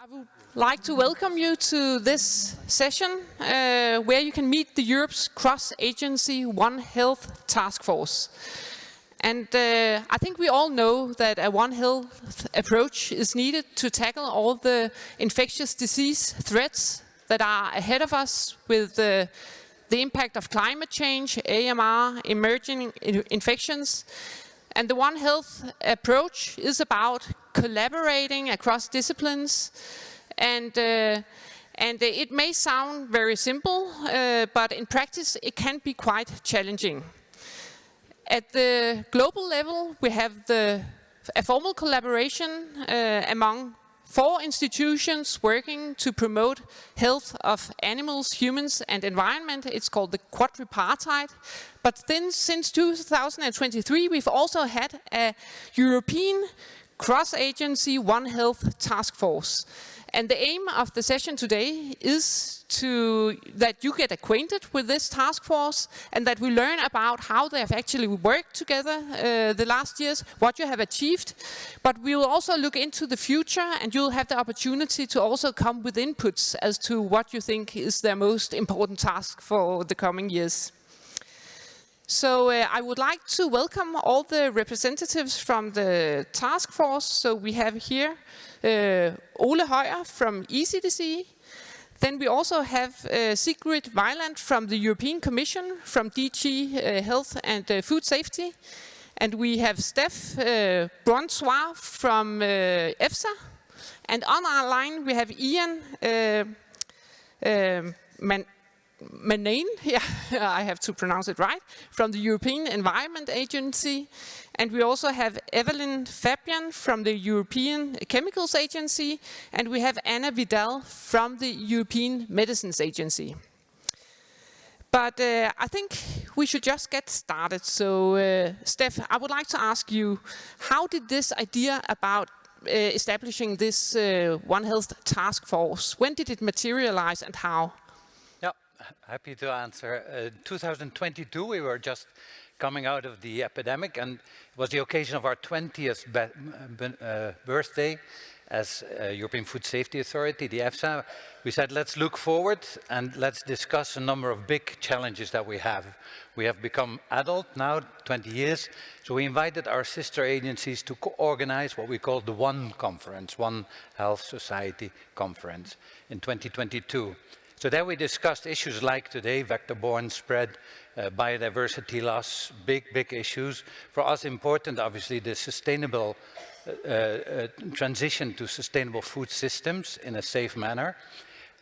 I would like to welcome you to this session where you can meet the Europe's cross-agency One Health Task Force. And I think we all know that a One Health approach is needed to tackle all the infectious disease threats that are ahead of us with the impact of climate change, AMR, emerging infections. And the One Health approach is about collaborating across disciplines, and it may sound very simple, but in practice it can be quite challenging. At the global level, we have a formal collaboration among 4 institutions working to promote health of animals, humans and environment. It's called the quadripartite. But then since 2023, we've also had a European cross-agency One Health Task Force. And the aim of the session today is that you get acquainted with this task force and that we learn about how they have actually worked together the last years, what you have achieved. But we will also look into the future, and you'll have the opportunity to also come with inputs as to what you think is their most important task for the coming years. So I would like to welcome all the representatives from the task force. So we have here Ole Heuer from ECDC. Then we also have Sigrid Weiland from the European Commission, from DG Health and Food Safety. And we have Stephan Bronzwaer from EFSA. And on our line we have Ian Marnane, yeah, I have to pronounce it right, from the European Environment Agency. And we also have Evelin Fabjan from the European Chemicals Agency. And we have Vidal from the European Medicines Agency. But I think we should just get started. So, Steph, I would like to ask you, how did this idea about establishing this One Health Task Force, when did it materialize and how? Happy to answer. 2022, we were just coming out of the epidemic, and it was the occasion of our 20th birthday as European Food Safety Authority, the EFSA. We said, let's look forward and let's discuss a number of big challenges that we have. We have become adult now, 20 years, so we invited our sister agencies to co-organize what we call the One Conference, One Health Society Conference in 2022. So there we discussed issues like today, vector-borne spread, biodiversity loss, big issues. For us important, obviously, the sustainable transition to sustainable food systems in a safe manner.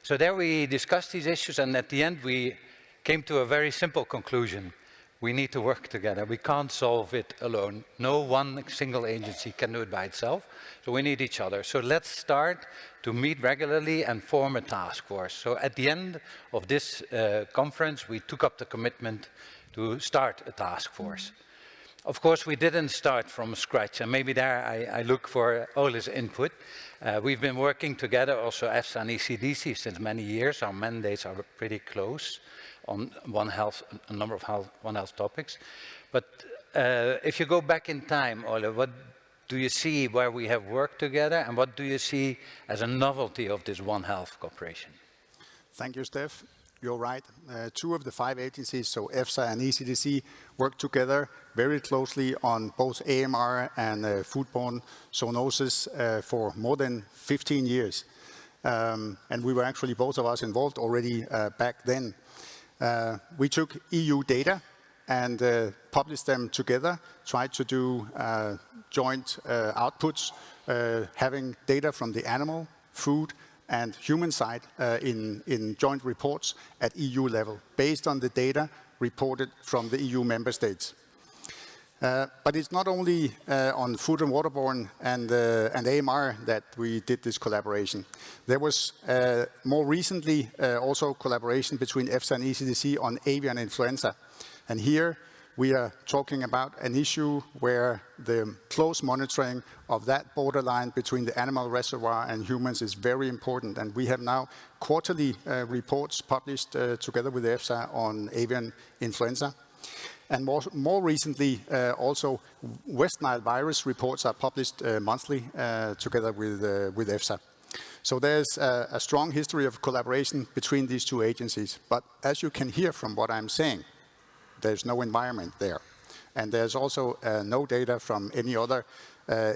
So there we discussed these issues, and at the end we came to a very simple conclusion. We need to work together. We can't solve it alone. No one single agency can do it by itself. So we need each other. So let's start to meet regularly and form a task force. So at the end of this conference, we took up the commitment to start a task force. Of course, we didn't start from scratch. And maybe there I look for Ole's input. We've been working together, also EFSA and ECDC, since many years. Our mandates are pretty close on One Health, a number of One Health topics. But if you go back in time, Ole, what do you see where we have worked together, and what do you see as a novelty of this One Health cooperation? Thank you, Steph. You're right. 2 of the 5 agencies, so EFSA and ECDC, work together very closely on both AMR and foodborne zoonosis for more than 15 years. And we were actually, both of us, involved already back then. We took EU data and published them together, tried to do joint outputs, having data from the animal, food and human side in joint reports at EU level, based on the data reported from the EU member states. But it's not only on food and waterborne and AMR that we did this collaboration. There was more recently also collaboration between EFSA and ECDC on avian influenza. And here we are talking about an issue where the close monitoring of that borderline between the animal reservoir and humans is very important. And we have now quarterly reports published together with EFSA on avian influenza. And more recently, also West Nile virus reports are published monthly together with EFSA. So there's a strong history of collaboration between these two agencies. But as you can hear from what I'm saying, there's no environment there. And there's also no data from any other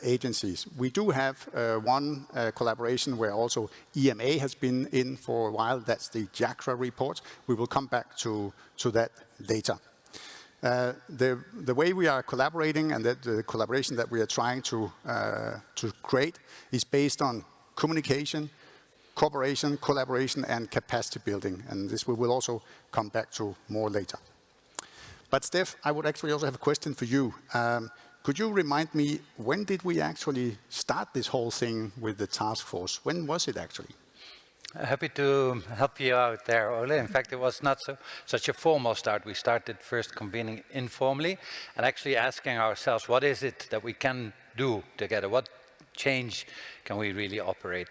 agencies. We do have one collaboration where also EMA has been in for a while. That's the JACRA report. We will come back to that later. The way we are collaborating and the collaboration that we are trying to create is based on communication, cooperation, collaboration, and capacity building. And this we will also come back to more later. But Steph, I would actually also have a question for you. Could you remind me, when did we actually start this whole thing with the task force? When was it actually? Happy to help you out there, Ole. In fact, it was not such a formal start. We started first convening informally and actually asking ourselves, what is it that we can do together? What change can we really operate?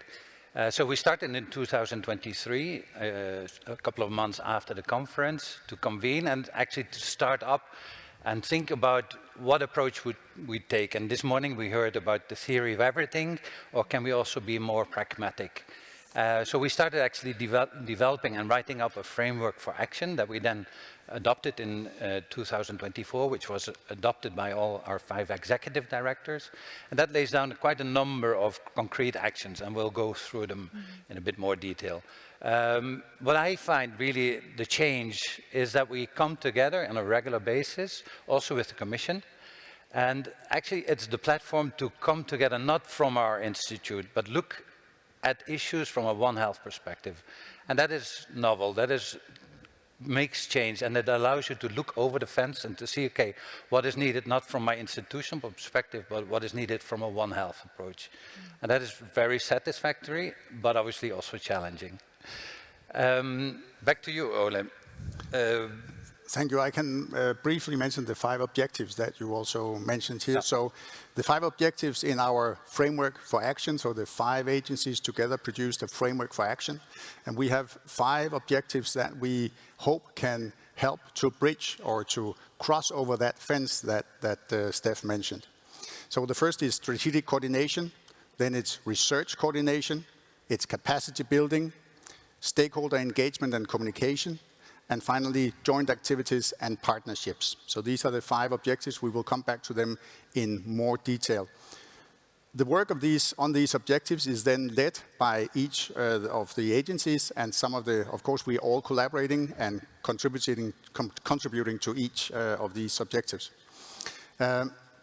So we started in 2023, a couple of months after the conference, to convene and actually to start up and think about what approach would we take. And this morning we heard about the theory of everything, or can we also be more pragmatic? So we started actually developing and writing up a framework for action that we then adopted in 2024, which was adopted by all our 5 executive directors. And that lays down quite a number of concrete actions, and we'll go through them in a bit more detail. What I find really the change is that we come together on a regular basis, also with the Commission. And actually, it's the platform to come together, not from our institute, but look at issues from a One Health perspective. And that is novel, makes change, and it allows you to look over the fence and to see, okay, what is needed not from my institutional perspective, but what is needed from a One Health approach. And that is very satisfactory, but obviously also challenging. Back to you, Ole. Thank you. I can briefly mention the 5 objectives that you also mentioned here. Yeah. So the 5 objectives in our framework for action, so the 5 agencies together produced a framework for action. And we have 5 objectives that we hope can help to bridge or to cross over that fence that Steph mentioned. So the first is strategic coordination, then it's research coordination, it's capacity building, stakeholder engagement and communication, and finally, joint activities and partnerships. So these are the 5 objectives. We will come back to them in more detail. The work on these objectives is then led by each of the agencies, and of course, we are all collaborating and contributing to each of these objectives.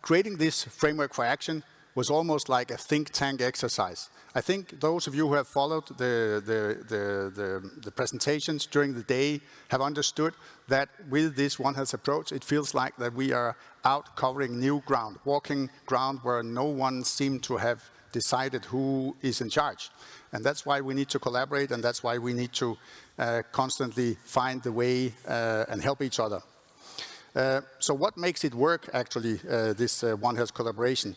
Creating this framework for action was almost like a think tank exercise. I think those of you who have followed the presentations during the day have understood that with this One Health approach, it feels like that we are out covering new ground, walking ground where no one seemed to have decided who is in charge. And that's why we need to collaborate, and that's why we need to constantly find the way and help each other. So what makes it work, actually, this One Health collaboration?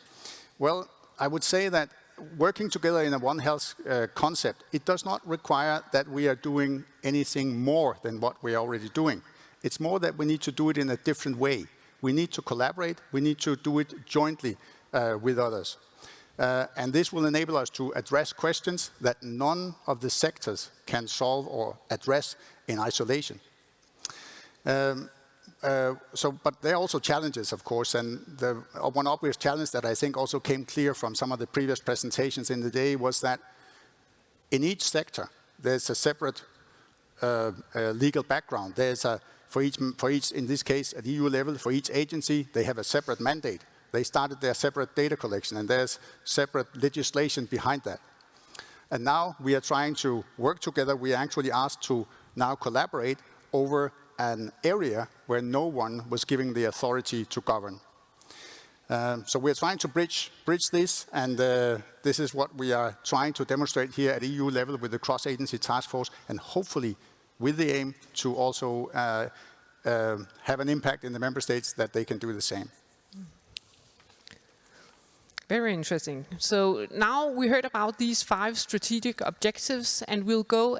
Well, I would say that working together in a One Health concept, it does not require that we are doing anything more than what we are already doing. It's more that we need to do it in a different way. We need to collaborate, we need to do it jointly with others. And this will enable us to address questions that none of the sectors can solve or address in isolation. But there are also challenges, of course, and one obvious challenge that I think also came clear from some of the previous presentations in the day was that in each sector, there's a separate legal background. There's for each, in this case, at EU level, for each agency, they have a separate mandate. They started their separate data collection, and there's separate legislation behind that. And now we are trying to work together. We are actually asked to now collaborate over an area where no one was given the authority to govern. So we're trying to bridge this, and this is what we are trying to demonstrate here at EU level with the cross-agency task force, and hopefully with the aim to also have an impact in the member states that they can do the same. Very interesting. So now we heard about these 5 strategic objectives, and we'll go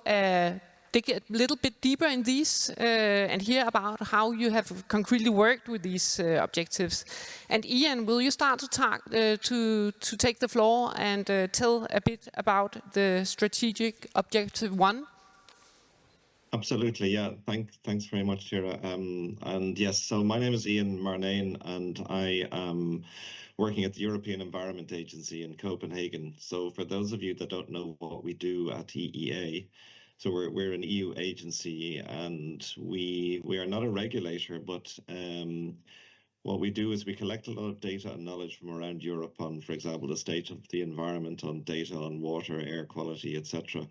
dig a little bit deeper in these and hear about how you have concretely worked with these objectives. And Ian, will you start to talk to take the floor and tell a bit about the strategic objective 1? Absolutely, yeah. Thanks very much, Tira. And yes, so my name is Ian Marnane, and I am working at the European Environment Agency in Copenhagen. So for those of you that don't know what we do at EEA, so we're an EU agency, and we are not a regulator, but what we do is we collect a lot of data and knowledge from around Europe on, for example, the state of the environment, on data on water, air quality, etc.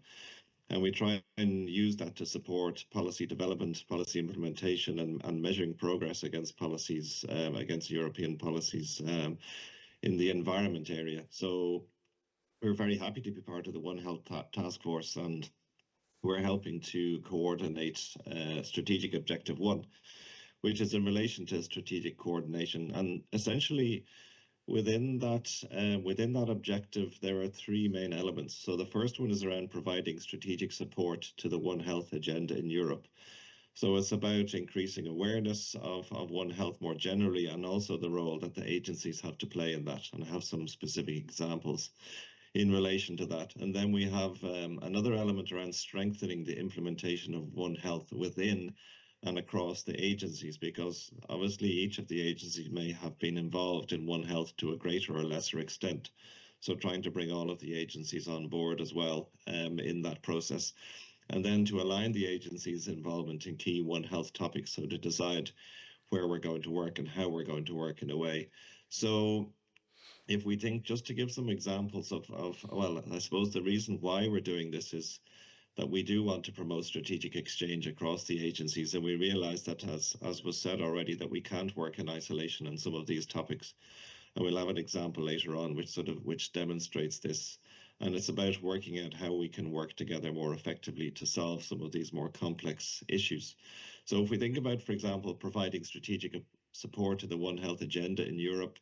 And we try and use that to support policy development, policy implementation, and measuring progress against policies, against European policies in the environment area. So we're very happy to be part of the One Health Task Force, and we're helping to coordinate Strategic Objective 1, which is in relation to strategic coordination. And essentially, within that objective, there are three main elements. So the first one is around providing strategic support to the One Health agenda in Europe. So it's about increasing awareness of One Health more generally, and also the role that the agencies have to play in that. And I have some specific examples in relation to that. And then we have another element around strengthening the implementation of One Health within and across the agencies, because obviously each of the agencies may have been involved in One Health to a greater or lesser extent. So trying to bring all of the agencies on board as well in that process. And then to align the agencies' involvement in key One Health topics, so to decide where we're going to work and how we're going to work in a way. So if we think, just to give some examples of well, I suppose the reason why we're doing this is that we do want to promote strategic exchange across the agencies, and we realize that, as was said already, that we can't work in isolation on some of these topics. And we'll have an example later on which demonstrates this. And it's about working out how we can work together more effectively to solve some of these more complex issues. So if we think about, for example, providing strategic support to the One Health agenda in Europe,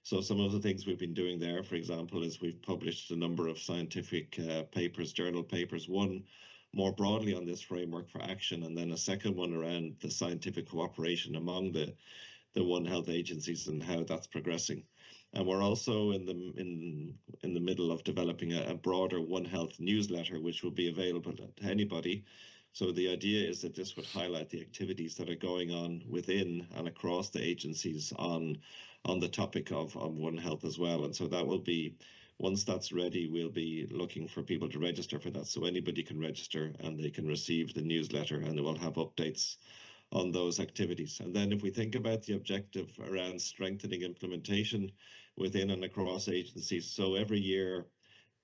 so some of the things we've been doing there, for example, is we've published a number of scientific papers, journal papers, one more broadly on this framework for action, and then a second one around the scientific cooperation among the One Health agencies and how that's progressing. And we're also in the middle of developing a broader One Health newsletter, which will be available to anybody. So the idea is that this would highlight the activities that are going on within and across the agencies on the topic of One Health as well. And so that will be, once that's ready, we'll be looking for people to register for that. So anybody can register and they can receive the newsletter, and it will have updates on those activities. And then if we think about the objective around strengthening implementation within and across agencies, so every year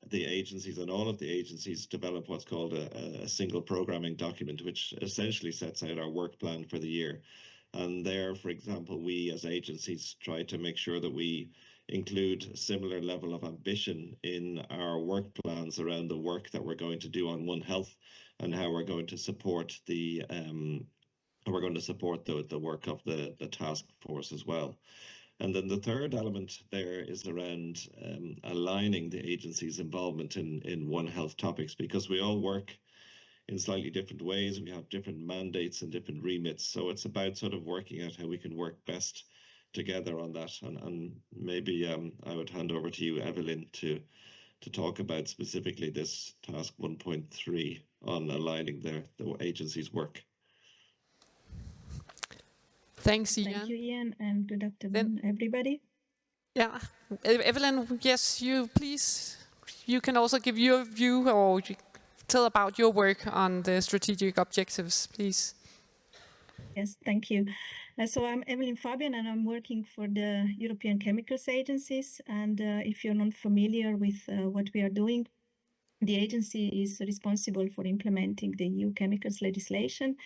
the agencies and all of the agencies develop what's called a single programming document, which essentially sets out our work plan for the year. And there, for example, we as agencies try to make sure that we include a similar level of ambition in our work plans around the work that we're going to do on One Health, and how we're going to support the work of the task force as well. And then the third element there is around aligning the agency's involvement in One Health topics, because we all work in slightly different ways. We have different mandates and different remits. So it's about sort of working out how we can work best together on that. And maybe I would hand over to you, Evelin, to talk about specifically this task 1.3 on aligning the agency's work. Thanks, Ian. Thank you, Ian, and good afternoon, everybody. Yeah, Evelin, yes, you can also give your view or tell about your work on the strategic objectives, please. Yes, thank you. So I'm Evelin Fabjan, and I'm working for the European Chemicals Agencies. And if you're not familiar with what we are doing, the agency is responsible for implementing the EU chemicals legislation.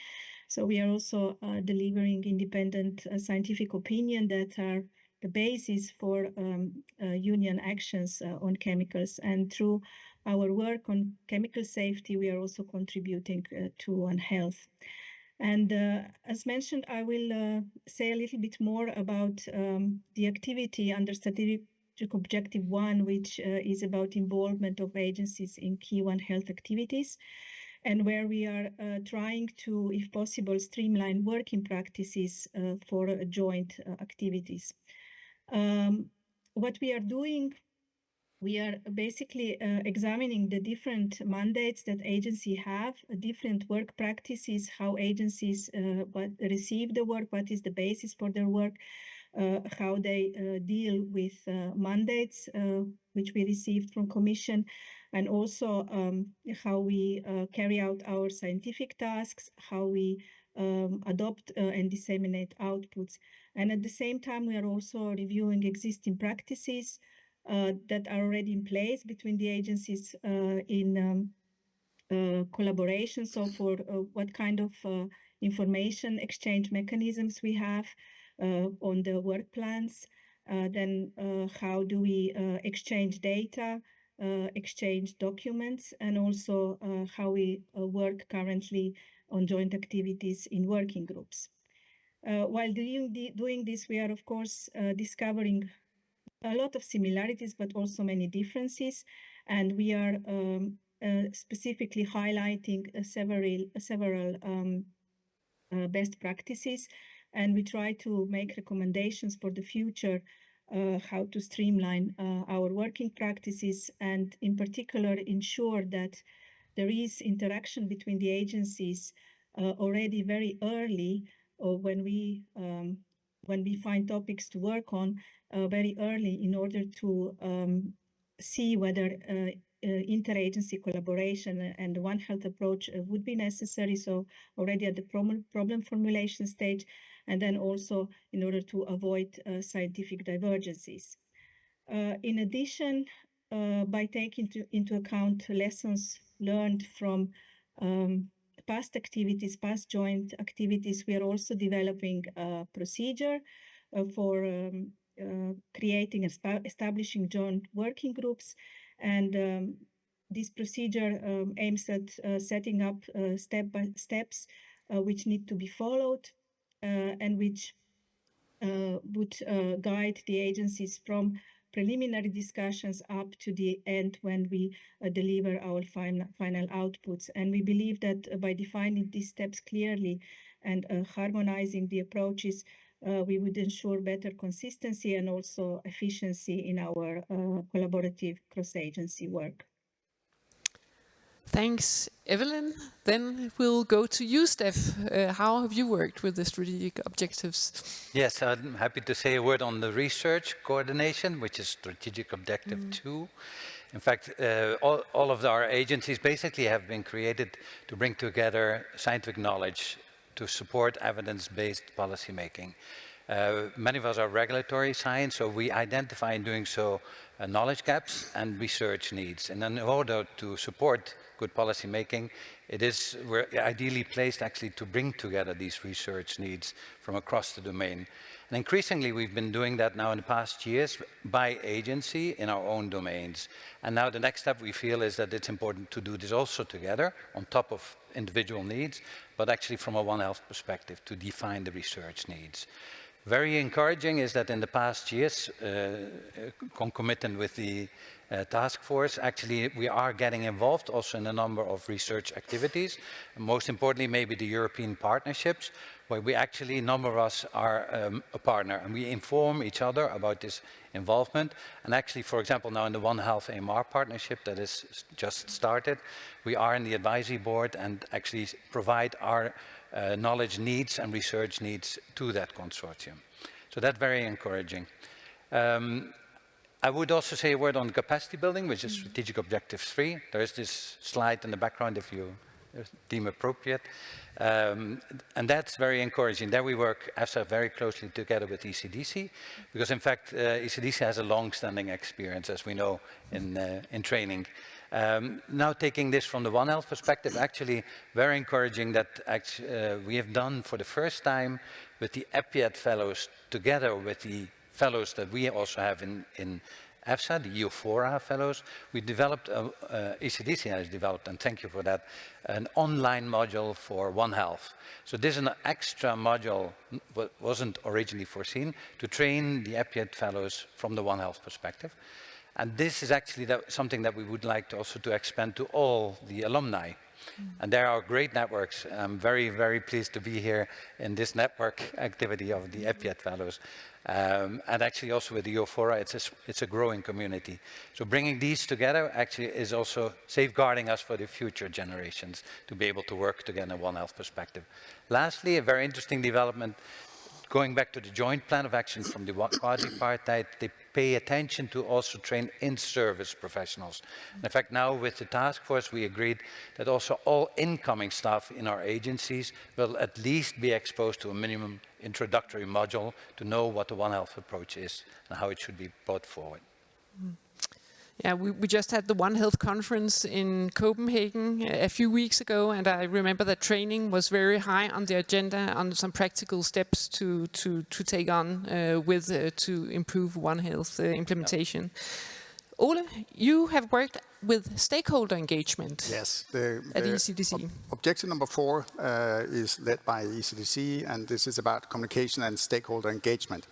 So we are also delivering independent scientific opinion that are the basis for union actions on chemicals. And through our work on chemical safety, we are also contributing to One Health. And as mentioned, I will say a little bit more about the activity under Strategic Objective 1, which is about involvement of agencies in key One Health activities. and where we are trying to, if possible, streamline working practices for joint activities. What we are doing, we are basically examining the different mandates that agencies have, different work practices, how agencies receive the work, what is the basis for their work, how they deal with mandates which we received from Commission, and also how we carry out our scientific tasks, how we adopt and disseminate outputs. And at the same time, we are also reviewing existing practices that are already in place between the agencies in collaboration. So for what kind of information exchange mechanisms we have on the work plans, then how do we exchange data, exchange documents, and also how we work currently on joint activities in working groups. While doing this, we are of course discovering a lot of similarities, but also many differences, and we are specifically highlighting several best practices, and we try to make recommendations for the future how to streamline our working practices, and in particular ensure that there is interaction between the agencies already very early, or when we find topics to work on very early, in order to see whether interagency collaboration and One Health approach would be necessary, so already at the problem formulation stage, and then also in order to avoid scientific divergences. In addition, by taking into account lessons learned from past activities, past joint activities, we are also developing a procedure for creating and establishing joint working groups, and this procedure aims at setting up steps which need to be followed and which would guide the agencies from preliminary discussions up to the end when we deliver our final outputs. And we believe that by defining these steps clearly and harmonizing the approaches, we would ensure better consistency and also efficiency in our collaborative cross-agency work. Thanks, Evelyn. Then we'll go to you, Steph. How have you worked with the strategic objectives? Yes, I'm happy to say a word on the research coordination, which is strategic objective 2. In fact, all of our agencies basically have been created to bring together scientific knowledge to support evidence-based policymaking. Many of us are regulatory science, so we identify in doing so knowledge gaps and research needs. And in order to support good policy making, we're ideally placed actually to bring together these research needs from across the domain. And increasingly, we've been doing that now in the past years by agency in our own domains. And now the next step we feel is that it's important to do this also together on top of individual needs, but actually from a One Health perspective to define the research needs. Very encouraging is that in the past years, concomitant with the task force, actually we are getting involved also in a number of research activities. And most importantly, maybe the European partnerships, where we actually, a number of us are a partner, and we inform each other about this involvement. And actually, for example, now in the One Health AMR partnership that is just started, we are in the advisory board and actually provide our knowledge needs and research needs to that consortium. So that's very encouraging. I would also say a word on capacity building, which is strategic objective 3. There is this slide in the background if you deem appropriate. And that's very encouraging. There we work, EFSA, very closely together with ECDC, because in fact, ECDC has a long-standing experience, as we know, in training. Now taking this from the One Health perspective, actually very encouraging that we have done for the first time with the EPIAT fellows together with the fellows that we also have in EFSA, the EU4A fellows. We developed, ECDC has developed, and thank you for that, an online module for One Health. So this is an extra module that wasn't originally foreseen to train the EPIAT fellows from the One Health perspective. And this is actually something that we would like to also expand to all the alumni. And there are great networks. I'm very, very pleased to be here in this network activity of the EPIAT Fellows. And actually also with the EUFORA, it's a growing community. So bringing these together actually is also safeguarding us for the future generations to be able to work together in One Health perspective. Lastly, a very interesting development, going back to the joint plan of action from the quadripartite, they pay attention to also train in-service professionals. In fact, now with the task force, we agreed that also all incoming staff in our agencies will at least be exposed to a minimum introductory module to know what the One Health approach is and how it should be brought forward. Yeah, we just had the One Health conference in Copenhagen a few weeks ago, and I remember that training was very high on the agenda on some practical steps to take on to improve One Health implementation. Ole, you have worked with stakeholder engagement. Yes, at ECDC. Objective number 4 is led by ECDC, and this is about communication and stakeholder engagement.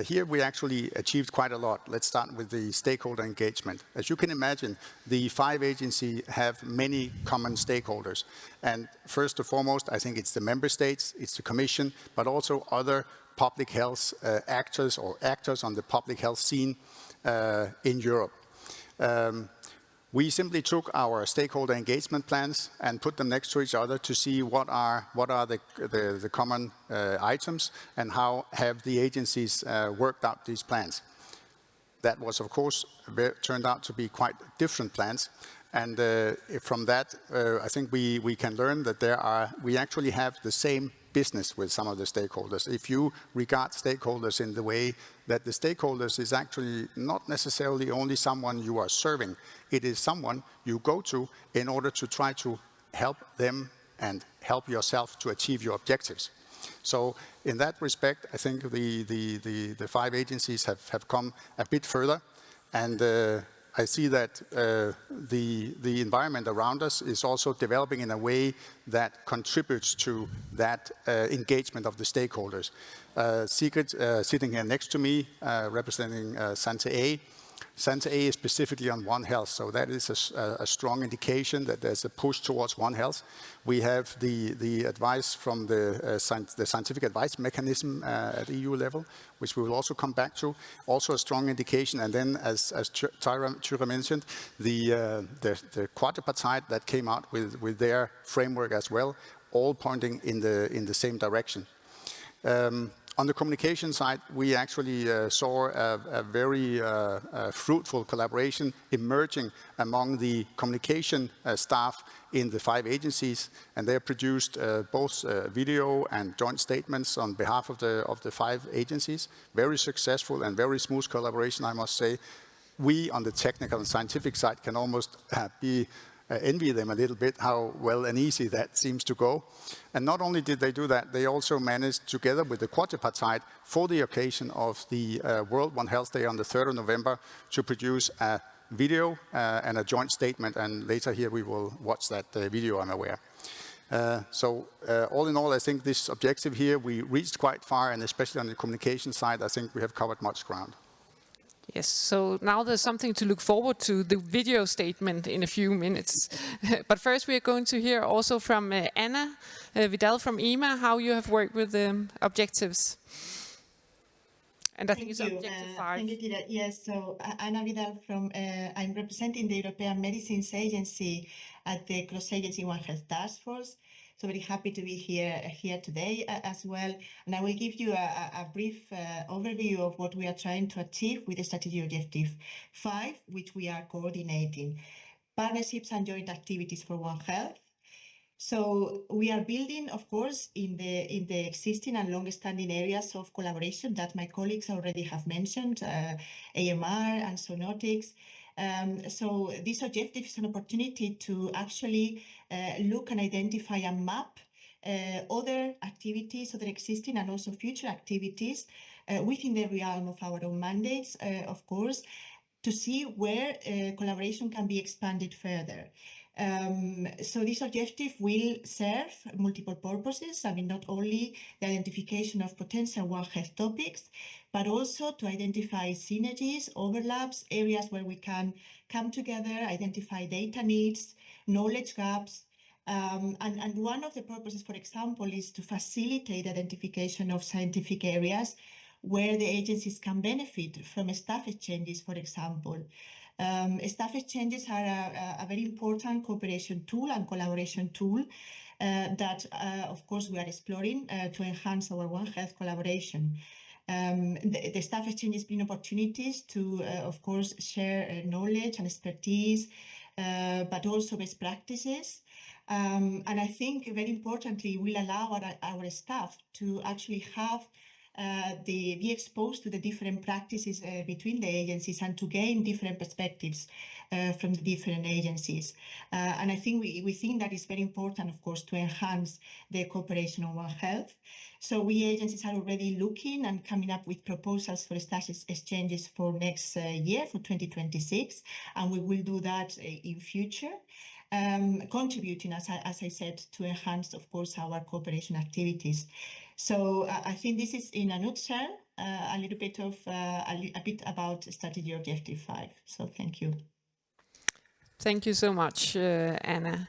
Here we actually achieved quite a lot. Let's start with the stakeholder engagement. As you can imagine, the 5 agencies have many common stakeholders. And first and foremost, I think it's the member states, it's the Commission, but also other public health actors or actors on the public health scene in Europe. We simply took our stakeholder engagement plans and put them next to each other to see what are the common items and how have the agencies worked out these plans. That was, of course, turned out to be quite different plans. And from that, I think we can learn that we actually have the same business with some of the stakeholders. If you regard stakeholders in the way that the stakeholders is actually not necessarily only someone you are serving, it is someone you go to in order to try to help them and help yourself to achieve your objectives. So in that respect, I think the 5 agencies have come a bit further, and I see that the environment around us is also developing in a way that contributes to that engagement of the stakeholders. Sigrid, sitting here next to me, representing Sante A. Sante A is specifically on One Health, so that is a strong indication that there's a push towards One Health. We have the advice from the scientific advice mechanism at EU level, which we will also come back to. Also a strong indication, and then as Thyra mentioned, the quadripartite that came out with their framework as well, all pointing in the same direction. On the communication side, we actually saw a very fruitful collaboration emerging among the communication staff in the 5 agencies, and they produced both video and joint statements on behalf of the 5 agencies. Very successful and very smooth collaboration, I must say. We, on the technical and scientific side, can almost envy them a little bit how well and easy that seems to go. And not only did they do that, they also managed, together with the quadripartite, for the occasion of the World One Health Day on the 3rd of November, to produce a video and a joint statement, and later here we will watch that video, I'm aware. All in all, I think this objective here, we reached quite far, and especially on the communication side, I think we have covered much ground. Yes, so now there's something to look forward to, the video statement in a few minutes. But first we are going to hear also from Anna Vidal from EMA, how you have worked with the objectives. And I think it's objective 5. Thank you, Tira. Yes, so Anna Vidal from, I'm representing the European Medicines Agency at the Cross-Agency One Health Task Force. So very happy to be here today as well. And I will give you a brief overview of what we are trying to achieve with the strategy objective 5, which we are coordinating. Partnerships and joint activities for One Health. So we are building, of course, in the existing and long-standing areas of collaboration that my colleagues already have mentioned, AMR and zoonotics. So this objective is an opportunity to actually look and identify and map other activities, other existing and also future activities within the realm of our own mandates, of course, to see where collaboration can be expanded further. So this objective will serve multiple purposes. I mean, not only the identification of potential One Health topics, but also to identify synergies, overlaps, areas where we can come together, identify data needs, knowledge gaps, And one of the purposes, for example, is to facilitate identification of scientific areas where the agencies can benefit from staff exchanges, for example. Staff exchanges are a very important cooperation tool and collaboration tool that, of course, we are exploring to enhance our One Health collaboration. The staff exchanges bring opportunities to, of course, share knowledge and expertise, but also best practices. And I think very importantly, will allow our staff to actually have be exposed to the different practices between the agencies and to gain different perspectives from the different agencies. And I think we think that is very important, of course, to enhance the cooperation on One Health. So we agencies are already looking and coming up with proposals for staff exchanges for next year, for 2026, and we will do that in future. Contributing, as I said, to enhance, of course, our cooperation activities. So I think this is, in a nutshell, a bit about strategy objective 5. So thank you. Thank you so much, Anna.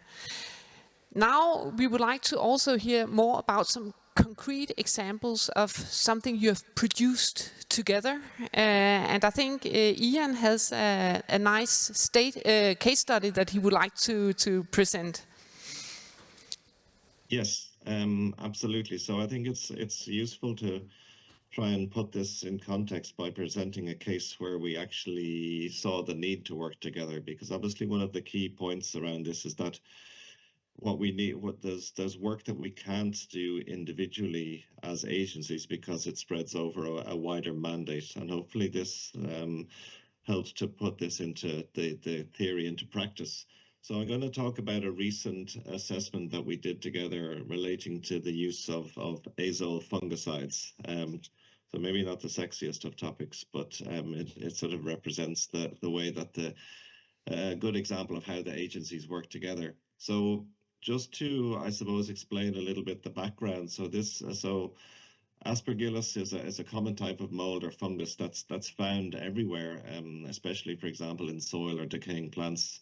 Now we would like to also hear more about some concrete examples of something you have produced together. And I think Ian has a nice case study that he would like to present. Yes, absolutely. So I think it's useful to try and put this in context by presenting a case where we actually saw the need to work together, because obviously one of the key points around this is that there's work that we can't do individually as agencies because it spreads over a wider mandate, and hopefully this helps to put this into the theory into practice. So I'm going to talk about a recent assessment that we did together relating to the use of azole fungicides. So maybe not the sexiest of topics, but it sort of represents the way that a good example of how the agencies work together. So just to, I suppose, explain a little bit the background. So Aspergillus is a common type of mold or fungus that's found everywhere, especially, for example, in soil or decaying plants.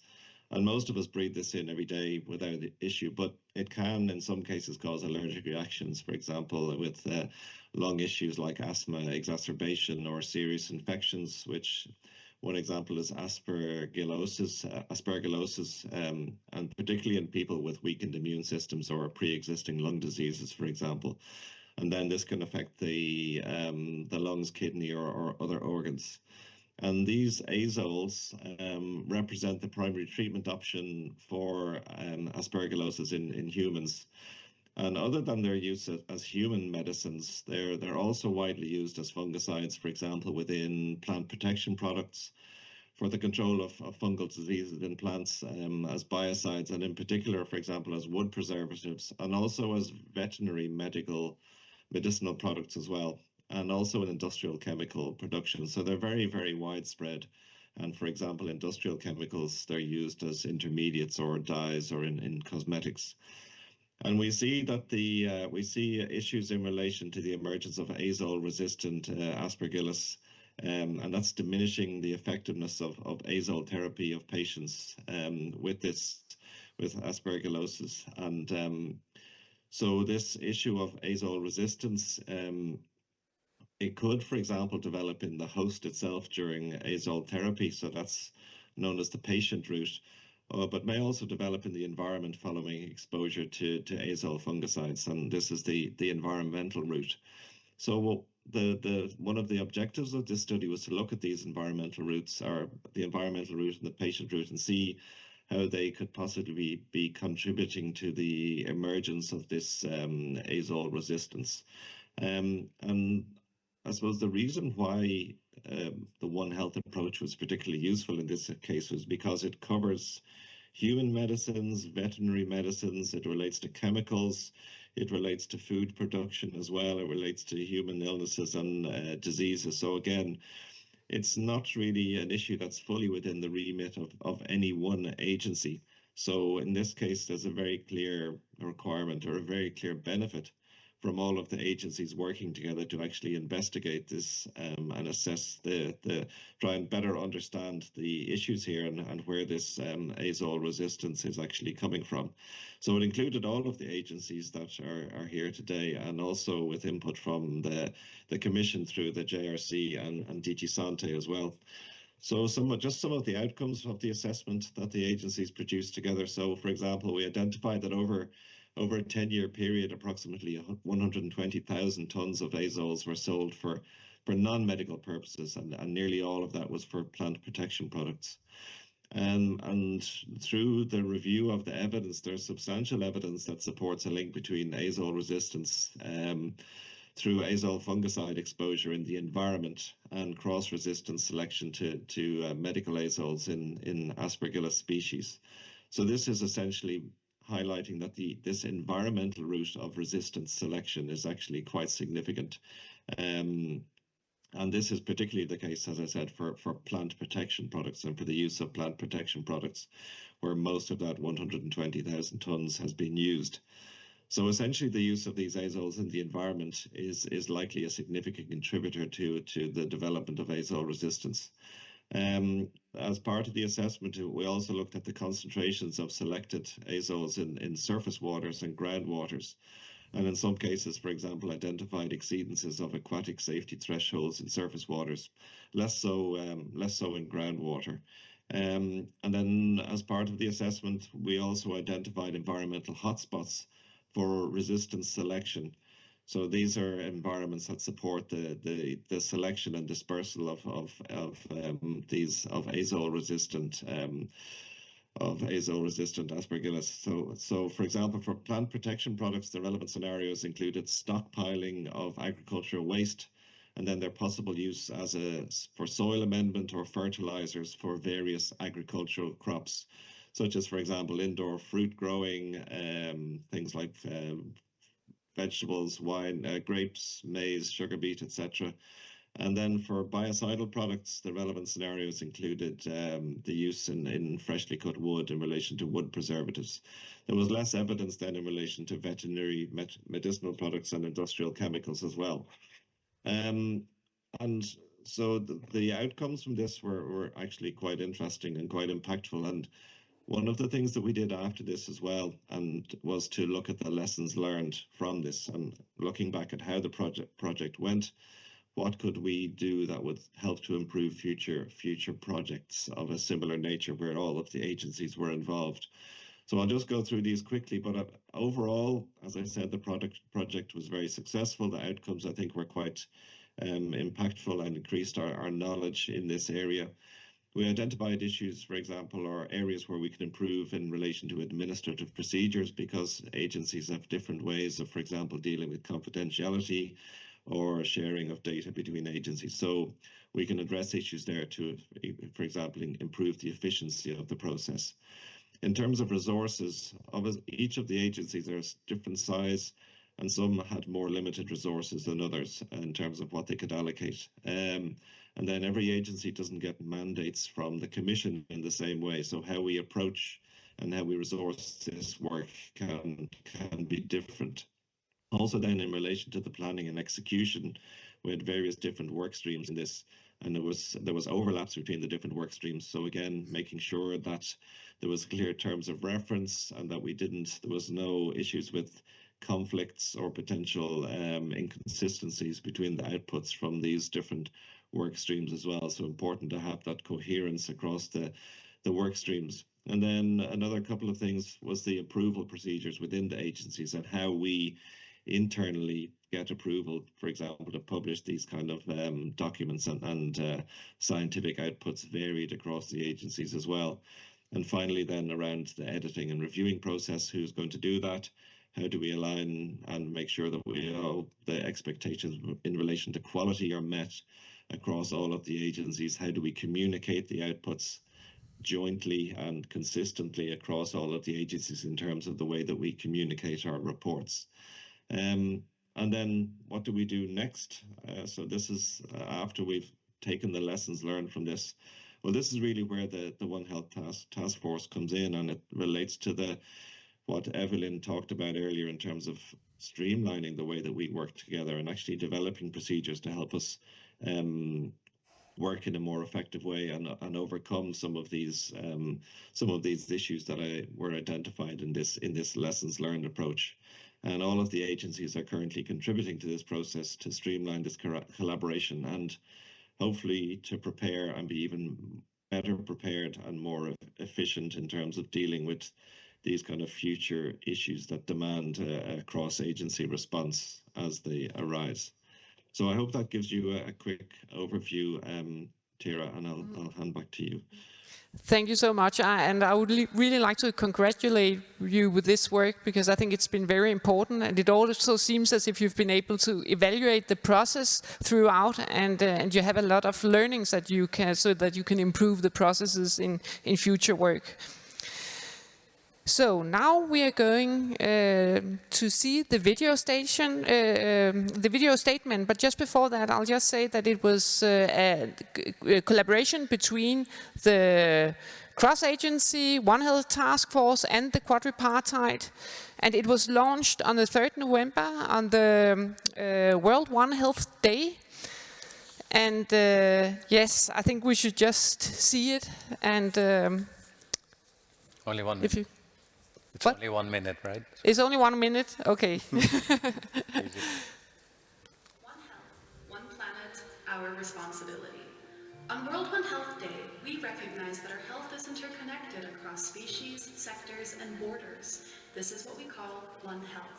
And most of us breathe this in every day without issue, but it can, in some cases, cause allergic reactions, for example, with lung issues like asthma exacerbation or serious infections, which one example is aspergillosis, and particularly in people with weakened immune systems or pre-existing lung diseases, for example. And then this can affect the lungs, kidney, or other organs. And these azoles represent the primary treatment option for aspergillosis in humans. And other than their use as human medicines, they're also widely used as fungicides, for example, within plant protection products for the control of fungal diseases in plants, as biocides, and in particular, for example, as wood preservatives, and also as veterinary medicinal products as well, and also in industrial chemical production. So they're very, very widespread. And for example, industrial chemicals, they're used as intermediates or dyes or in cosmetics. And we see that we see issues in relation to the emergence of azole-resistant aspergillus, and that's diminishing the effectiveness of azole therapy of patients with aspergillosis. And so this issue of azole resistance, it could, for example, develop in the host itself during azole therapy. So that's known as the patient route. But may also develop in the environment following exposure to azole fungicides, and this is the environmental route. So one of the objectives of this study was to look at these environmental routes, or the environmental route and the patient route, and see how they could possibly be contributing to the emergence of this azole resistance. And I suppose the reason why the One Health approach was particularly useful in this case was because it covers human medicines, veterinary medicines, it relates to chemicals, it relates to food production as well, it relates to human illnesses and diseases. So again, it's not really an issue that's fully within the remit of any one agency. So in this case, there's a very clear requirement or a very clear benefit from all of the agencies working together to actually investigate this and assess try and better understand the issues here and where this azole resistance is actually coming from. So it included all of the agencies that are here today, and also with input from the Commission through the JRC and DG Sante as well. So some of the outcomes of the assessment that the agencies produced together. So, for example, we identified that over a 10-year period, approximately 120,000 tons of azoles were sold for non-medical purposes, and nearly all of that was for plant protection products. And through the review of the evidence, there's substantial evidence that supports a link between azole resistance through azole fungicide exposure in the environment and cross-resistant selection to medical azoles in Aspergillus species. So this is essentially highlighting that this environmental route of resistance selection is actually quite significant. And this is particularly the case, as I said, for plant protection products and for the use of plant protection products, where most of that 120,000 tons has been used. So essentially the use of these azoles in the environment is likely a significant contributor to the development of azole resistance. As part of the assessment, we also looked at the concentrations of selected azoles in surface waters and groundwaters, and in some cases, for example, identified exceedances of aquatic safety thresholds in surface waters, less so in groundwater. And then as part of the assessment, we also identified environmental hotspots for resistance selection. So these are environments that support the selection and dispersal of azole resistant aspergillus. So for example, for plant protection products, the relevant scenarios included stockpiling of agricultural waste, and then their possible use for soil amendment or fertilizers for various agricultural crops, such as, for example, indoor fruit growing, things like vegetables, wine, grapes, maize, sugar beet, etc. And then for biocidal products, the relevant scenarios included the use in freshly cut wood in relation to wood preservatives. There was less evidence then in relation to veterinary medicinal products and industrial chemicals as well. And so the outcomes from this were actually quite interesting and quite impactful. And one of the things that we did after this as well, and was to look at the lessons learned from this, and looking back at how the project went, what could we do that would help to improve future projects of a similar nature where all of the agencies were involved. So I'll just go through these quickly, but overall, as I said, the project was very successful. The outcomes, I think, were quite impactful and increased our knowledge in this area. We identified issues, for example, or areas where we could improve in relation to administrative procedures, because agencies have different ways of, for example, dealing with confidentiality or sharing of data between agencies. So we can address issues there to, for example, improve the efficiency of the process. In terms of resources, each of the agencies, there's different size, and some had more limited resources than others in terms of what they could allocate. And then every agency doesn't get mandates from the Commission in the same way. So how we approach and how we resource this work can be different. Also then in relation to the planning and execution, we had various different work streams in this, and there was overlaps between the different work streams. So again, making sure that there was clear terms of reference and that there was no issues with conflicts or potential inconsistencies between the outputs from these different work streams as well. So important to have that coherence across the work streams. And then another couple of things was the approval procedures within the agencies and how we internally get approval, for example, to publish these kind of documents, and scientific outputs varied across the agencies as well. And finally then around the editing and reviewing process, who's going to do that? How do we align and make sure that the expectations in relation to quality are met across all of the agencies? How do we communicate the outputs jointly and consistently across all of the agencies in terms of the way that we communicate our reports? And then what do we do next? So this is after we've taken the lessons learned from this. Well, this is really where the One Health task force comes in, and it relates to what Evelin talked about earlier in terms of streamlining the way that we work together and actually developing procedures to help us work in a more effective way and overcome some of these issues that were identified in this lessons learned approach. And all of the agencies are currently contributing to this process to streamline this collaboration and hopefully to prepare and be even better prepared and more efficient in terms of dealing with these kind of future issues that demand a cross-agency response as they arise. So I hope that gives you a quick overview, Tira, and I'll hand back to you. Thank you so much, and I would really like to congratulate you with this work, because I think it's been very important, and it also seems as if you've been able to evaluate the process throughout, and you have a lot of learnings that you can, so that you can improve the processes in future work. So now we are going to see the video statement. But just before that, I'll just say that it was a collaboration between the cross-agency One Health Task Force and the quadripartite, and it was launched on the 3rd November on the World One Health Day. And yes, I think we should just see it. And only 1 minute. It's what? only 1 minute, right? It's only 1 minute? Okay. One health, one planet, our responsibility. On World One Health Day, we recognize that our health is interconnected across species, sectors, and borders. This is what we call One Health.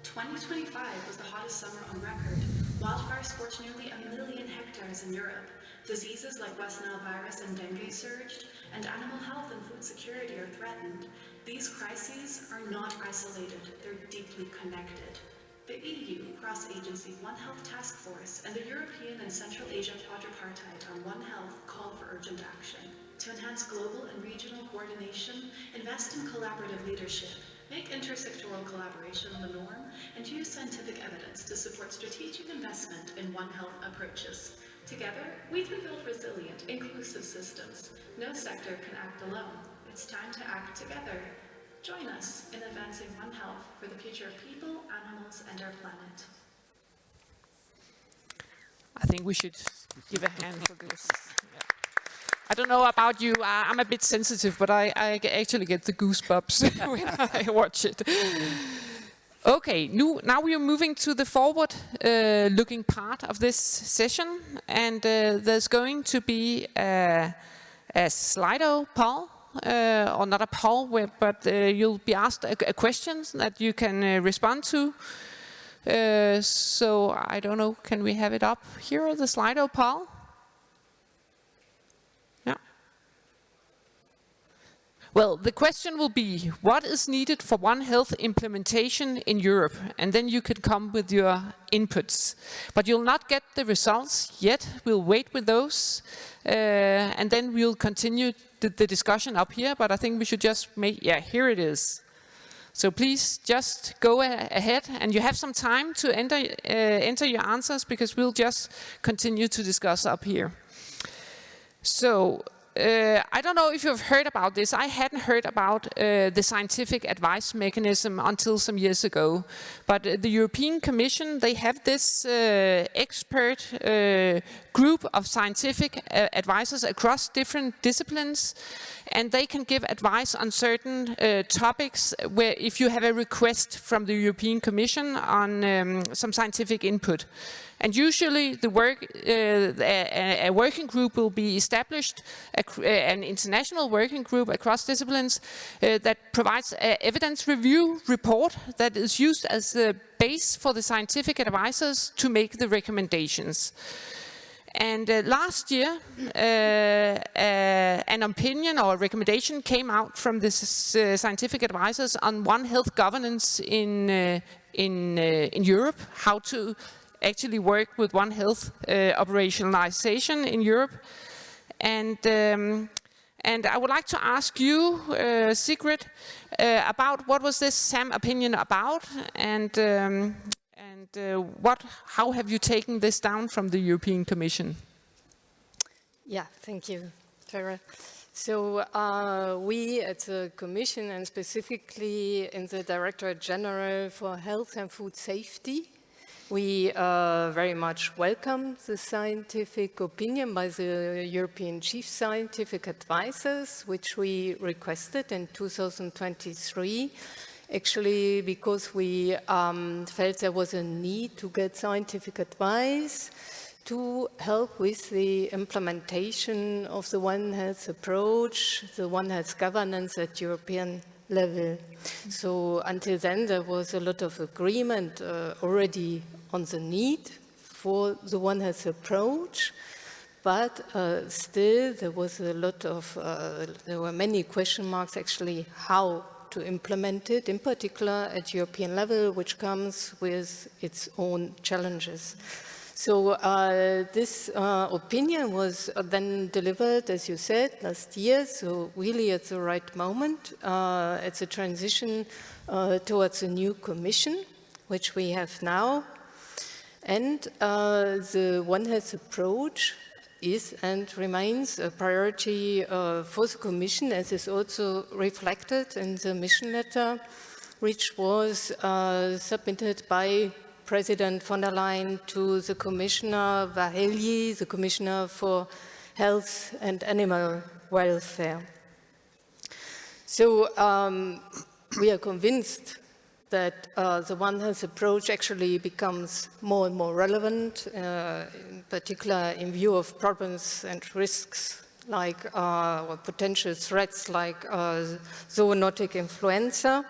2025 was the hottest summer on record. Wildfires scorched nearly 1 million hectares in Europe. Diseases like West Nile virus and dengue surged, and animal health and food security are threatened. These crises are not isolated, they're deeply connected. The EU Cross-Agency One Health Task Force and the European and Central Asia Quadripartite on One Health call for urgent action. To enhance global and regional coordination, invest in collaborative leadership, make intersectoral collaboration the norm, and use scientific evidence to support strategic investment in One Health approaches. Together, we can build resilient, inclusive systems. No sector can act alone. It's time to act together. Join us in advancing One Health for the future of people, animals, and our planet. I think we should give a hand for this. Yeah. I don't know about you, I'm a bit sensitive, but I actually get the goosebumps when I watch it. Okay, now we are moving to the forward-looking part of this session, and there's going to be a Slido poll, or not a poll, but you'll be asked a question that you can respond to. So I don't know, can we have it up here, the Slido poll? Yeah. Well, the question will be, what is needed for One Health implementation in Europe? And then you can come with your inputs. But you'll not get the results yet. We'll wait with those. And then we'll continue the discussion up here. But I think we should just make, yeah, here it is. So please just go ahead. And you have some time to enter your answers, because we'll just continue to discuss up here. So, I don't know if you've heard about this. I hadn't heard about the scientific advice mechanism until some years ago. But the European Commission, they have this expert group of scientific advisors across different disciplines. And they can give advice on certain topics where if you have a request from the European Commission on some scientific input. And usually the a working group will be established, an international working group across disciplines that provides an evidence review report that is used as the base for the scientific advisors to make the recommendations. And last year, an opinion or a recommendation came out from the scientific advisors on One Health governance in Europe, how to actually work with One Health operationalization in Europe. And I would like to ask you, Sigrid, about what was this SAM opinion about, and how have you taken this down from the European Commission? Yeah, thank you, Tara. So we at the Commission, and specifically in the Directorate-General for Health and Food Safety, we very much welcome the scientific opinion by the European Chief Scientific Advisors, which we requested in 2023, actually because we felt there was a need to get scientific advice to help with the implementation of the One Health approach, the One Health governance at European level. So until then, there was a lot of agreement already on the need for the One Health approach, but still there was a lot of, there were many question marks actually how to implement it, in particular at European level, which comes with its own challenges. So this opinion was then delivered, as you said, last year, so really at the right moment. It's a transition towards a new commission, which we have now. And the One Health approach is and remains a priority for the Commission, as is also reflected in the mission letter, which was submitted by President von der Leyen to the Commissioner Várhelyi, the Commissioner for Health and Animal Welfare. So we are convinced that the One Health approach actually becomes more and more relevant, in particular in view of problems and risks like or potential threats like zoonotic influenza.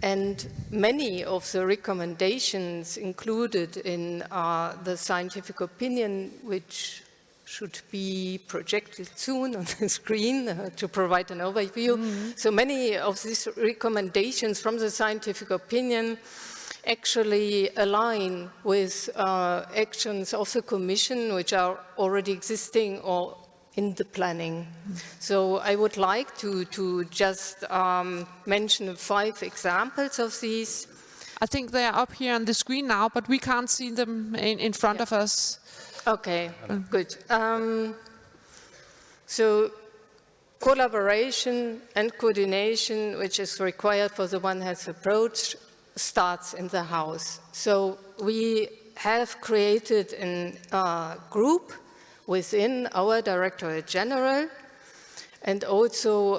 And many of the recommendations included in the scientific opinion, which should be projected soon on the screen to provide an overview. So many of these recommendations from the scientific opinion actually align with actions of the Commission, which are already existing or in the planning. So I would like to just mention 5 examples of these. I think they are up here on the screen now, but we can't see them in front of us. Okay, good. So collaboration and coordination, which is required for the One Health approach, starts in the house. So we have created a group within our Directorate-General and also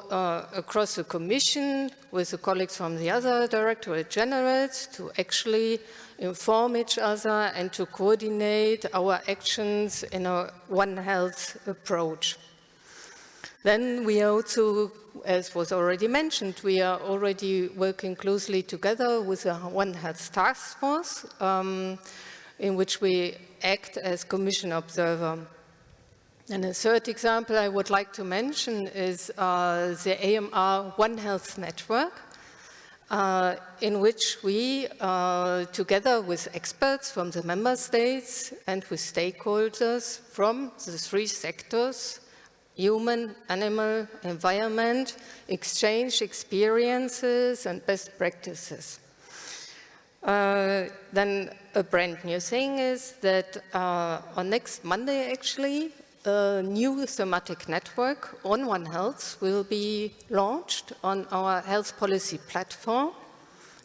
across the Commission with the colleagues from the other Directorate-Generals to actually inform each other and to coordinate our actions in a One Health approach. Then we also, as was already mentioned, we are already working closely together with a One Health task force in which we act as Commission observer. And a third example I would like to mention is the AMR One Health network, in which we, together with experts from the member states and with stakeholders from the 3 sectors, human, animal, environment, exchange experiences and best practices. Then a brand new thing is that on next Monday, actually, a new thematic network on One Health will be launched on our health policy platform.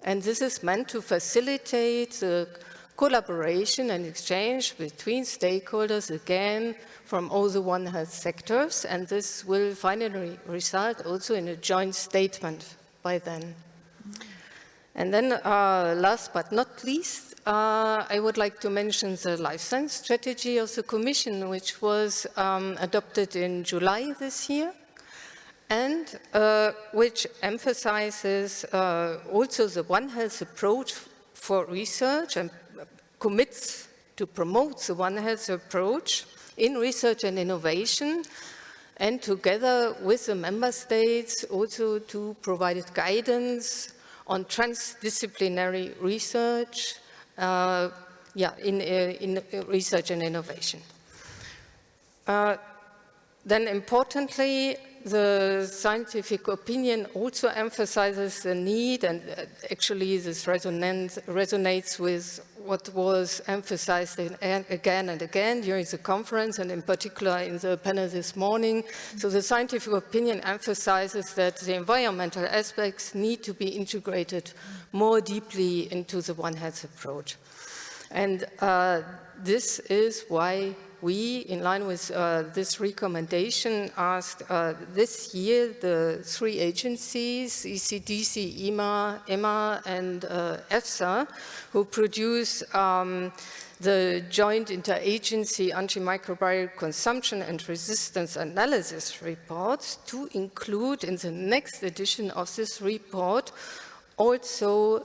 And this is meant to facilitate the collaboration and exchange between stakeholders, again, from all the One Health sectors. And this will finally result also in a joint statement by then. And then last but not least, I would like to mention the life science strategy of the Commission, which was adopted in July this year, and which emphasizes also the One Health approach for research and commits to promote the One Health approach in research and innovation, and together with the member states also to provide guidance on transdisciplinary research, in research and innovation. Then importantly, the scientific opinion also emphasizes the need, and actually this resonates with what was emphasized again and again during the conference, and in particular in the panel this morning. So the scientific opinion emphasizes that the environmental aspects need to be integrated more deeply into the One Health approach. And this is why we, in line with this recommendation, asked this year the 3 agencies, ECDC, EMA, and EFSA, who produce the Joint Interagency Antimicrobial Consumption and Resistance Analysis reports, to include in the next edition of this report also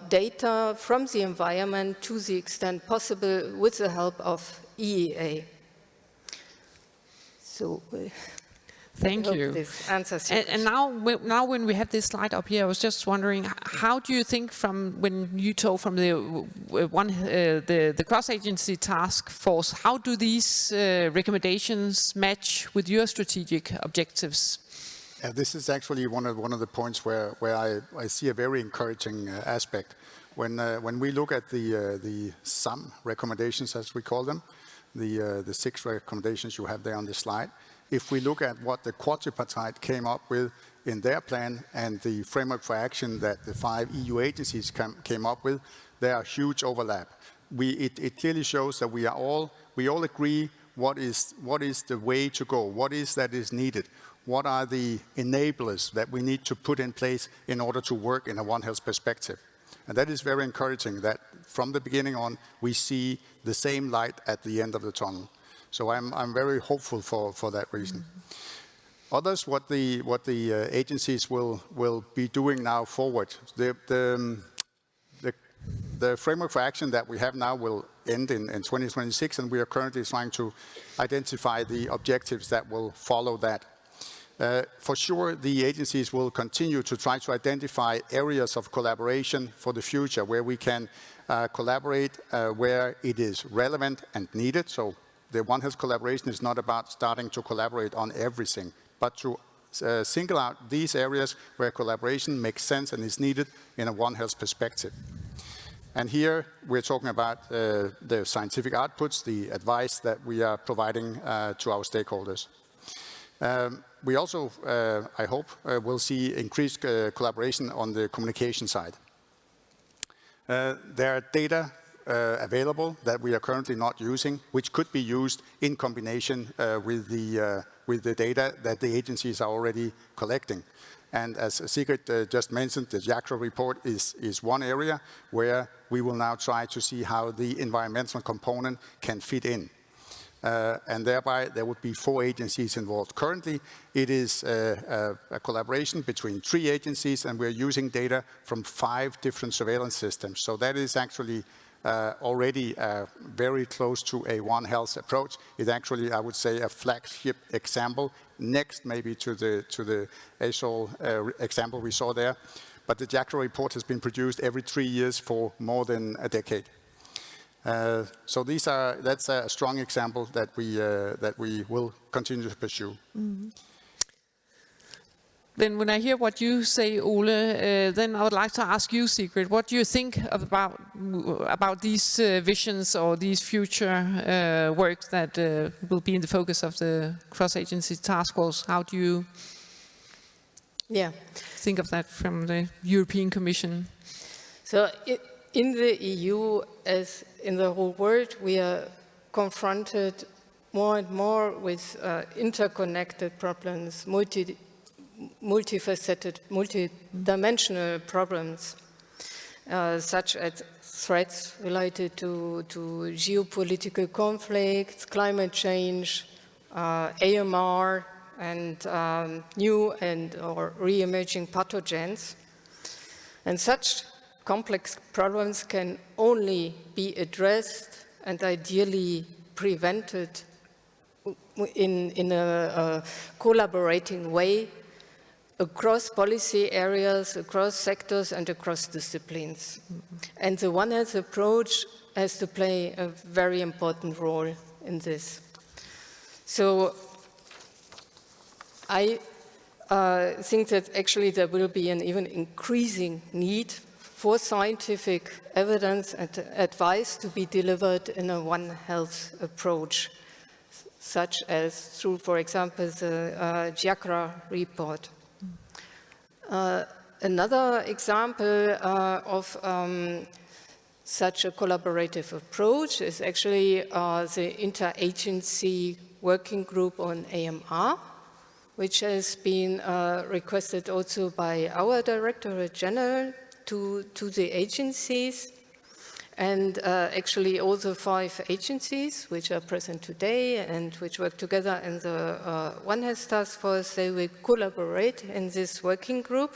data from the environment to the extent possible with the help of EEA. So thank you. This answers your and now when we have this slide up here, I was just wondering, how do you think from when you talk from the cross-agency task force, how do these recommendations match with your strategic objectives? This is actually one of the points where I see a very encouraging aspect. When we look at the SAM recommendations, as we call them, the 6 recommendations you have there on the slide, if we look at what the quadripartite came up with in their plan and the framework for action that the 5 EU agencies came up with, there are huge overlap. It clearly shows that we all agree what is the way to go, what is needed. What are the enablers that we need to put in place in order to work in a One Health perspective? And that is very encouraging that from the beginning on, we see the same light at the end of the tunnel. So I'm very hopeful for that reason. Others, what the agencies will be doing now forward. The framework for action that we have now will end in 2026, and we are currently trying to identify the objectives that will follow that. For sure, the agencies will continue to try to identify areas of collaboration for the future where we can collaborate where it is relevant and needed. So the One Health collaboration is not about starting to collaborate on everything, but to single out these areas where collaboration makes sense and is needed in a One Health perspective. And here we're talking about the scientific outputs, the advice that we are providing to our stakeholders. We also, I hope, will see increased collaboration on the communication side. There are data available that we are currently not using, which could be used in combination with the data that the agencies are already collecting. And as Sigrid just mentioned, the ECHA report is one area where we will now try to see how the environmental component can fit in. And thereby there would be 4 agencies involved. Currently, it is a collaboration between 3 agencies, and we're using data from 5 different surveillance systems. So that is actually already very close to a One Health approach. It's actually, I would say, a flagship example, next maybe to the ASOL example we saw there. But the ECHA report has been produced every 3 years for more than a decade. So that's a strong example that we will continue to pursue. Mm-hmm. Then when I hear what you say, Ole, then I would like to ask you, Sigrid, what do you think about these visions or these future work that will be in the focus of the cross-agency task force? How do you think of that from the European Commission? So in the EU, as in the whole world, we are confronted more and more with interconnected problems, multifaceted, multidimensional problems, such as threats related to geopolitical conflicts, climate change, AMR, and new or re-emerging pathogens. And such complex problems can only be addressed and ideally prevented in a collaborating way across policy areas, across sectors, and across disciplines. Mm-hmm. And the One Health approach has to play a very important role in this. So I think that actually there will be an even increasing need for scientific evidence and advice to be delivered in a One Health approach, such as through, for example, the ECHA report. Another example of such a collaborative approach is actually the interagency working group on AMR, which has been requested also by our Directorate-General to the agencies. And actually all the 5 agencies which are present today and which work together in the One Health Task Force, they will collaborate in this working group,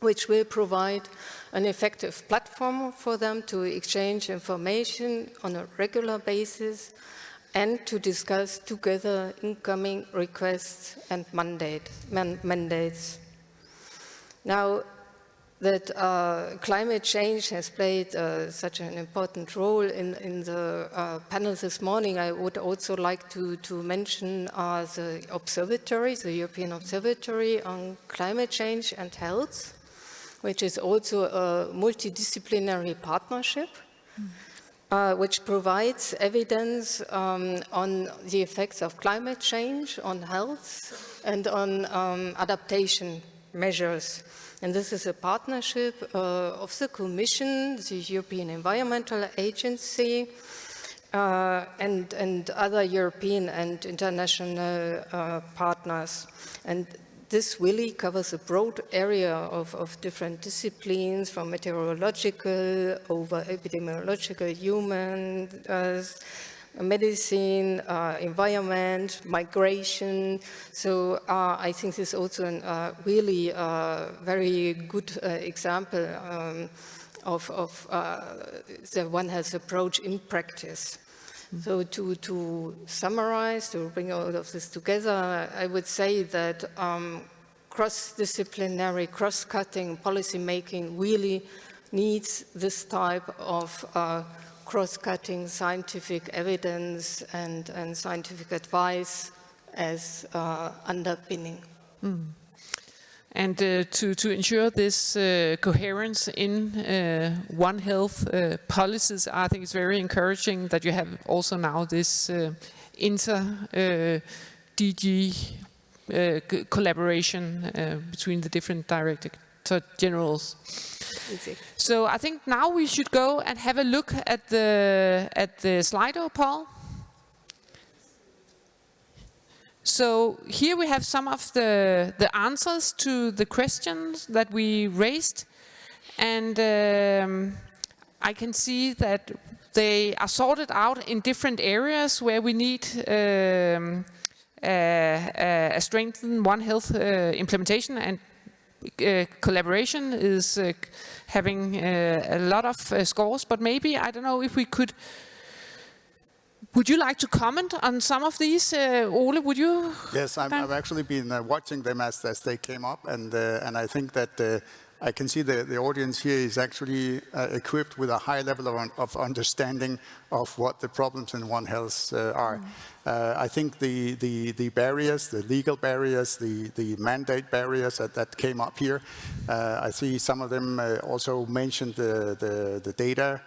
which will provide an effective platform for them to exchange information on a regular basis and to discuss together incoming requests and mandates. Now, that climate change has played such an important role in the panel this morning, I would also like to mention the observatory, the European Observatory on Climate Change and Health, which is also a multidisciplinary partnership, which provides evidence on the effects of climate change on health and on adaptation measures. And this is a partnership of the Commission, the European Environmental Agency, and other European and international partners. And this really covers a broad area of different disciplines, from meteorological over epidemiological, human, medicine, environment, migration. So I think this is also a really very good example of the One Health approach in practice. So to summarize, to bring all of this together, I would say that cross-disciplinary, cross-cutting policy making really needs this type of cross-cutting scientific evidence and scientific advice as underpinning. And to ensure this coherence in One Health policies, I think it's very encouraging that you have also now this inter-DG collaboration between the different Directorate-Generals. So I think now we should go and have a look at the Slido, Paul. So here we have some of the answers to the questions that we raised, and I can see that they are sorted out in different areas where we need a strengthened One Health implementation, and collaboration is having a lot of scores, but maybe, I don't know if we could. Would you like to comment on some of these, Ole? Would you? Yes, I've actually been watching them as they came up, and I think that I can see the audience here is actually equipped with a high level of understanding of what the problems in One Health are. I think the barriers, the legal barriers, the mandate barriers that came up here, I see some of them also mentioned the data.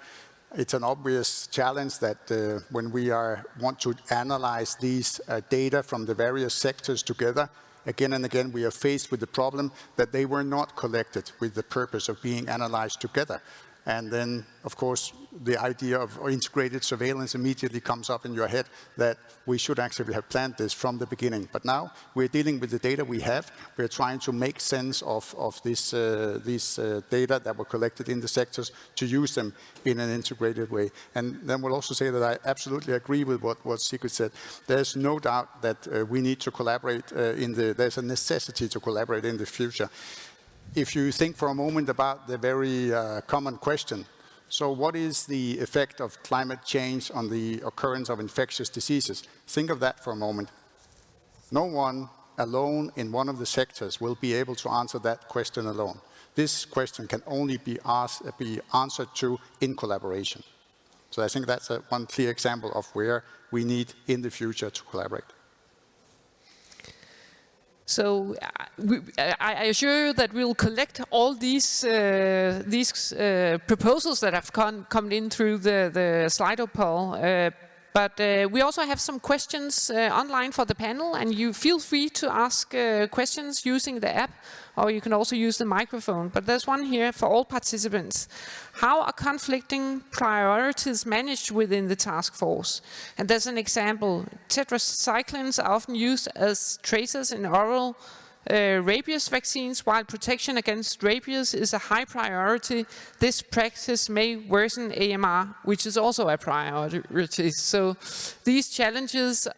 It's an obvious challenge that when we want to analyze these data from the various sectors together, again and again we are faced with the problem that they were not collected with the purpose of being analyzed together. And then, of course, the idea of integrated surveillance immediately comes up in your head that we should actually have planned this from the beginning. But now we're dealing with the data we have. We're trying to make sense of these data that were collected in the sectors to use them in an integrated way. And then we'll also say that I absolutely agree with what Sigrid said. There's no doubt that we need to collaborate there's a necessity to collaborate in the future. If you think for a moment about the very common question, so what is the effect of climate change on the occurrence of infectious diseases? Think of that for a moment. No one alone in one of the sectors will be able to answer that question alone. This question can only be answered to in collaboration. So I think that's one clear example of where we need in the future to collaborate. So I assure you that we'll collect all these proposals that have come in through the Slido poll. But we also have some questions online for the panel, and you feel free to ask questions using the app, or you can also use the microphone. But there's one here for all participants. How are conflicting priorities managed within the task force? And there's an example. Tetracyclines are often used as tracers in oral rabies vaccines, while protection against rabies is a high priority. This practice may worsen AMR, which is also a priority. So these challenges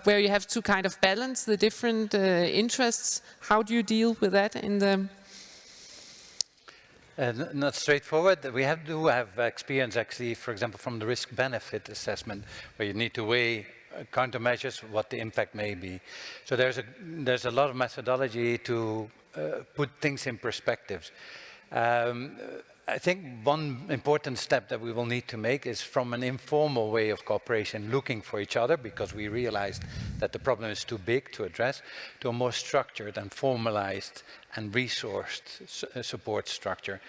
where you have to kind of balance the different interests, how do you deal with that in the... Not straightforward. We do have experience actually, for example, from the risk-benefit assessment, where you need to weigh countermeasures, what the impact may be. So there's a lot of methodology to put things in perspectives. I think one important step that we will need to make is from an informal way of cooperation, looking for each other, because we realized that the problem is too big to address, to a more structured and formalized and resourced support structure.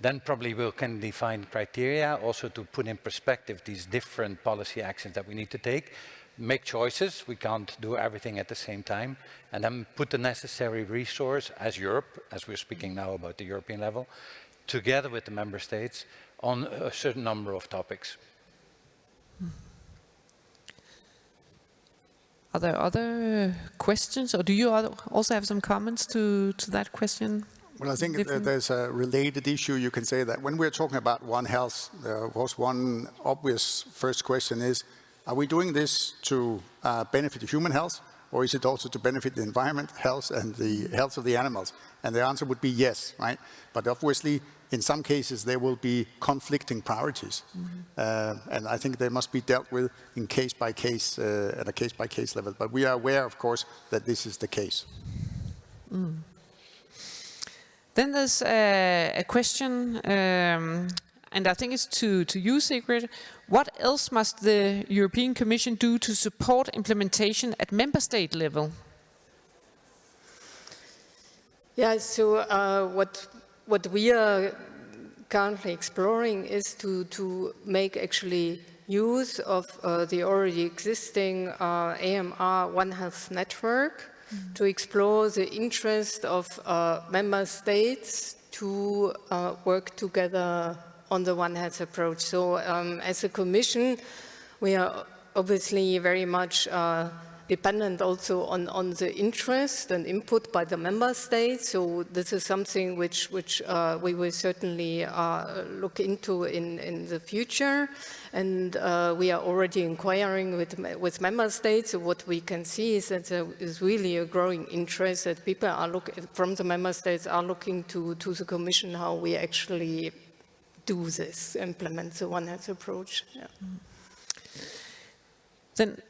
Then probably we can define criteria also to put in perspective these different policy actions that we need to take, make choices, we can't do everything at the same time, and then put the necessary resource as Europe, as we're speaking now about the European level, together with the member states on a certain number of topics. Are there other questions, or do you also have some comments to that question? Well, I think there's a related issue. You can say that when we're talking about One Health, of course, one obvious first question is, are we doing this to benefit human health, or is it also to benefit the environment, health, and the health of the animals? And the answer would be yes, right? But obviously, in some cases, there will be conflicting priorities. And I think they must be dealt with in case by case, at a case-by-case level. But we are aware, of course, that this is the case. Then there's a question, and I think it's to you, Sigrid. What else must the European Commission do to support implementation at member state level? Yeah, so what we are currently exploring is to make actually use of the already existing AMR One Health network, to explore the interest of member states to work together on the One Health approach. So as a Commission, we are obviously very much dependent also on the interest and input by the member states. So this is something which we will certainly look into in the future. And we are already inquiring with member states. So what we can see is that there is really a growing interest that people are from the member states are looking to the Commission how we actually do this, implement the One Health approach. Yeah. Then,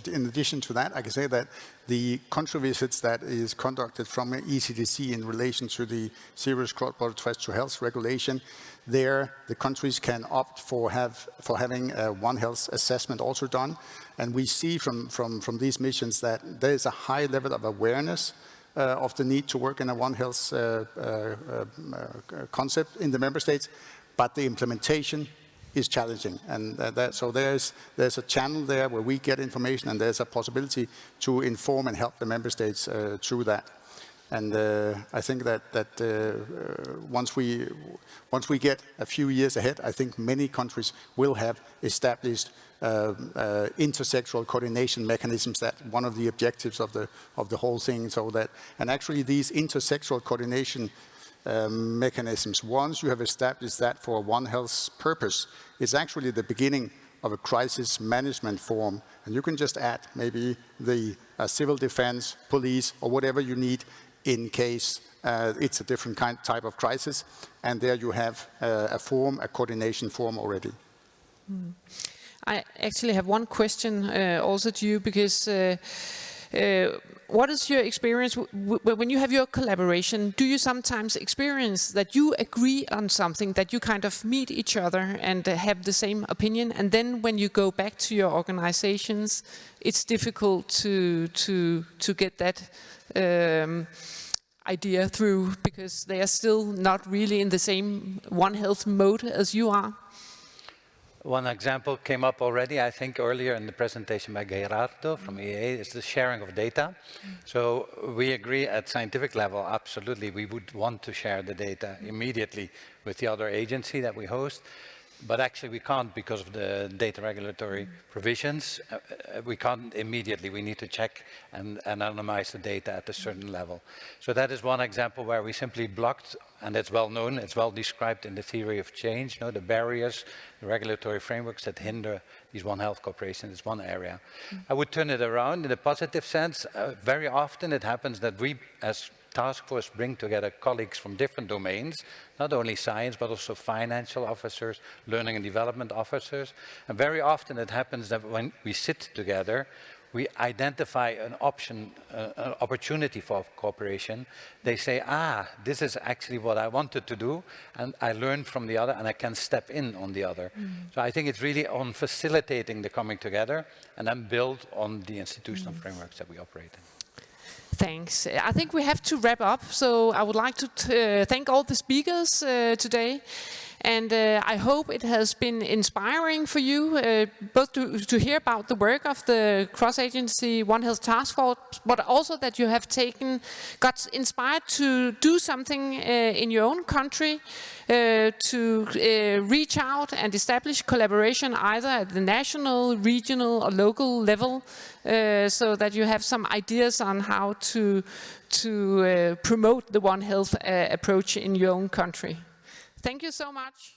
in addition to that, I can say that the country visits that is conducted from ECDC in relation to the serious cross-border threats to health regulation, there the countries can opt for having a One Health assessment also done. And we see from these missions that there is a high level of awareness of the need to work in a One Health concept in the member states, but the implementation is challenging, and so there's a channel there where we get information, and there's a possibility to inform and help the member states through that. And I think that once we get a few years ahead, I think many countries will have established intersectoral coordination mechanisms. That one of the objectives of the whole thing. So that, and actually these intersectoral coordination mechanisms, once you have established that for One Health's purpose, is actually the beginning of a crisis management form. And you can just add maybe the civil defense, police, or whatever you need in case it's a different type of crisis. And there you have a coordination form already. I actually have one question also to you, because What is your experience when you have your collaboration? Do you sometimes experience that you agree on something, that you kind of meet each other and have the same opinion, and then when you go back to your organizations, it's difficult to get that idea through because they are still not really in the same One Health mode as you are? One example came up already, I think, earlier in the presentation by Gerardo from EA, is the sharing of data. So we agree at scientific level, absolutely, we would want to share the data immediately with the other agency that we host. But actually we can't because of the data regulatory provisions. We can't immediately, we need to check and anonymize the data at a certain level. So that is one example where we simply blocked, and it's well known, it's well described in the theory of change, the barriers, the regulatory frameworks that hinder these One Health corporations is one area. I would turn it around in a positive sense. Very often it happens that we as task force bring together colleagues from different domains, not only science, but also financial officers, learning and development officers. And very often it happens that when we sit together, we identify an option, an opportunity for cooperation. They say, this is actually what I wanted to do, and I learn from the other, and I can step in on the other. So I think it's really on facilitating the coming together, and then build on the institutional frameworks that we operate in. Thanks. I think we have to wrap up, so I would like to thank all the speakers today. And I hope it has been inspiring for you, both to hear about the work of the cross-agency One Health Task Force, but also that you have got inspired to do something in your own country, to reach out and establish collaboration either at the national, regional or local level, so that you have some ideas on how to promote the One Health approach in your own country. Thank you so much.